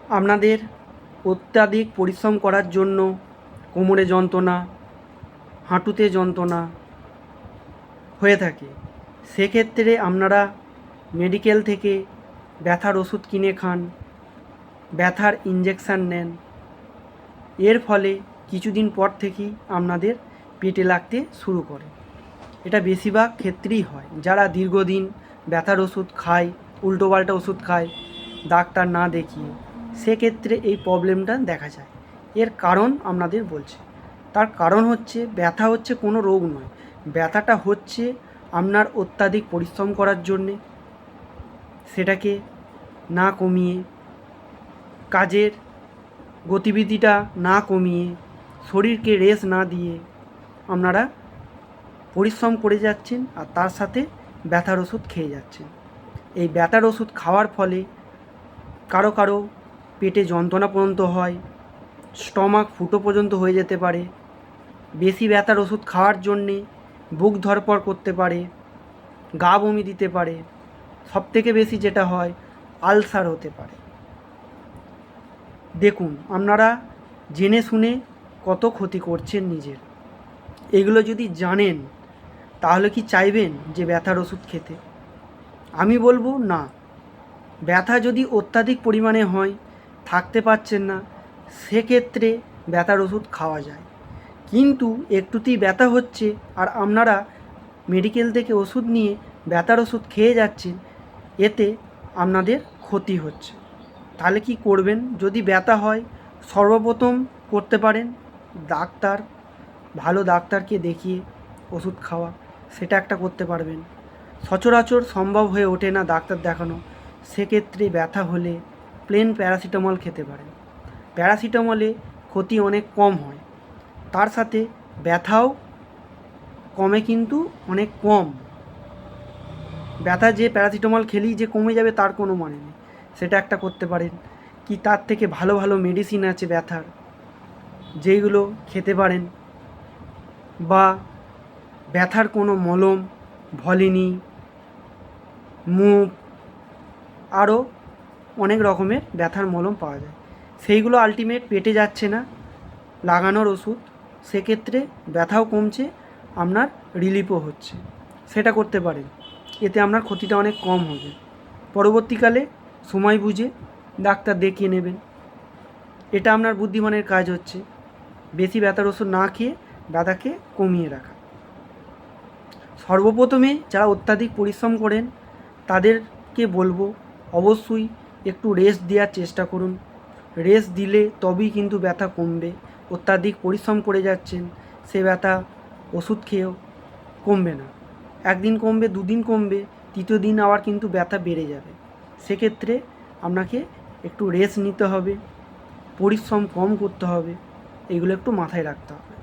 আপনাদের অত্যাধিক পরিশ্রম করার জন্য কোমরে যন্ত্রণা, হাঁটুতে যন্ত্রণা হয়ে থাকে, সেক্ষেত্রে আপনারা মেডিকেল থেকে ব্যথার ওষুধ কিনে খান, ব্যথার ইঞ্জেকশান নেন। এর ফলে কিছুদিন পর থেকেই আপনাদের পেটে লাগতে শুরু করে। এটা বেশিরভাগ ক্ষেত্রেই হয়। যারা দীর্ঘদিন ব্যথার ওষুধ খায়, উল্টোপাল্টা ওষুধ খায় ডাক্তার না দেখিয়ে, সেক্ষেত্রে এই প্রবলেমটা দেখা যায়। এর কারণ আপনাদের বলছি। তার কারণ হচ্ছে ব্যথা হচ্ছে কোনো রোগ নয়, ব্যথাটা হচ্ছে আপনার অত্যাধিক পরিশ্রম করার জন্যে, সেটাকে না কমিয়ে, কাজের গতিবিধিটা না কমিয়ে, শরীরকে রেস্ট না দিয়ে আপনারা পরিশ্রম করে যাচ্ছেন, আর তার সাথে ব্যথার ওষুধ খেয়ে যাচ্ছেন। এই ব্যথার ওষুধ খাওয়ার ফলে কারো কারো পেটে যন্ত্রণা পর্যন্ত হয়, স্টমাক ফুটো পর্যন্ত হয়ে যেতে পারে। বেশি ব্যথার ওষুধ খাওয়ার জন্যে বুক ধড়ফড় করতে পারে, গা বমি দিতে পারে, সবথেকে বেশি যেটা হয় আলসার হতে পারে। দেখুন, আপনারা জেনে শুনে কত ক্ষতি করছেন নিজের। এগুলো যদি জানেন তাহলে কি চাইবেন যে ব্যথার ওষুধ খেতে? আমি বলবো না। ব্যথা যদি অত্যাধিক পরিমাণে হয়, থাকতে পারছেন না, সেক্ষেত্রে ব্যথার ওষুধ খাওয়া যায়। কিন্তু একটুতেই ব্যথা হচ্ছে আর আপনারা মেডিকেল থেকে ওষুধ নিয়ে ব্যথার ওষুধ খেয়ে যাচ্ছেন, এতে আপনাদের ক্ষতি হচ্ছে। তাহলে কি করবেন? যদি ব্যথা হয়, সর্বপ্রথম করতে পারেন ডাক্তার, ভালো ডাক্তারকে দেখিয়ে ওষুধ খাওয়া, সেটা একটা করতে পারবেন। সচরাচর সম্ভব হয়ে ওঠে না ডাক্তার দেখানো, সেক্ষেত্রে ব্যথা হলে প্লেন প্যারাসিটামল খেতে পারেন। প্যারাসিটামলে ক্ষতি অনেক কম হয়, তার সাথে ব্যথাও কমে, কিন্তু অনেক কম। ব্যথা যে প্যারাসিটামল খেলেই যে কমে যাবে তার কোনো মানে নেই, সেটা একটা করতে পারেন। কি তার থেকে ভালো ভালো মেডিসিন আছে ব্যথার, যেইগুলো খেতে পারেন। বা ব্যথার কোনো মলম, ভলিনি, মুভ, আরও অনেক রকমের ব্যথার মলম পাওয়া যায়, সেইগুলো আলটিমেট পেটে যাচ্ছে না, লাগানোর ওষুধ, সেক্ষেত্রে ব্যথাও কমছে, আপনার রিলিফও হচ্ছে, সেটা করতে পারেন। এতে আপনার ক্ষতিটা অনেক কম হবে। পরবর্তীকালে সময় বুঝে ডাক্তার দেখিয়ে নেবেন। এটা আপনার বুদ্ধিমানের কাজ হচ্ছে, বেশি ব্যথার ওষুধ না খেয়ে ব্যথাকে কমিয়ে রাখা। সর্বপ্রথমে যারা অত্যাধিক পরিশ্রম করেন তাদেরকে বলবো অবশ্যই একটু রেস্ট দেওয়ার চেষ্টা করুন। রেস্ট দিলে তবেই কিন্তু ব্যথা কমবে। অত্যাধিক পরিশ্রম করে যাচ্ছেন, সে ব্যথা ওষুধ খেয়েও কমবে না। একদিন কমবে, দুদিন কমবে, তৃতীয় দিন আবার কিন্তু ব্যথা বেড়ে যাবে। সেক্ষেত্রে আপনাকে একটু রেস্ট নিতে হবে, পরিশ্রম কম করতে হবে, এগুলো একটু মাথায় রাখতে হবে।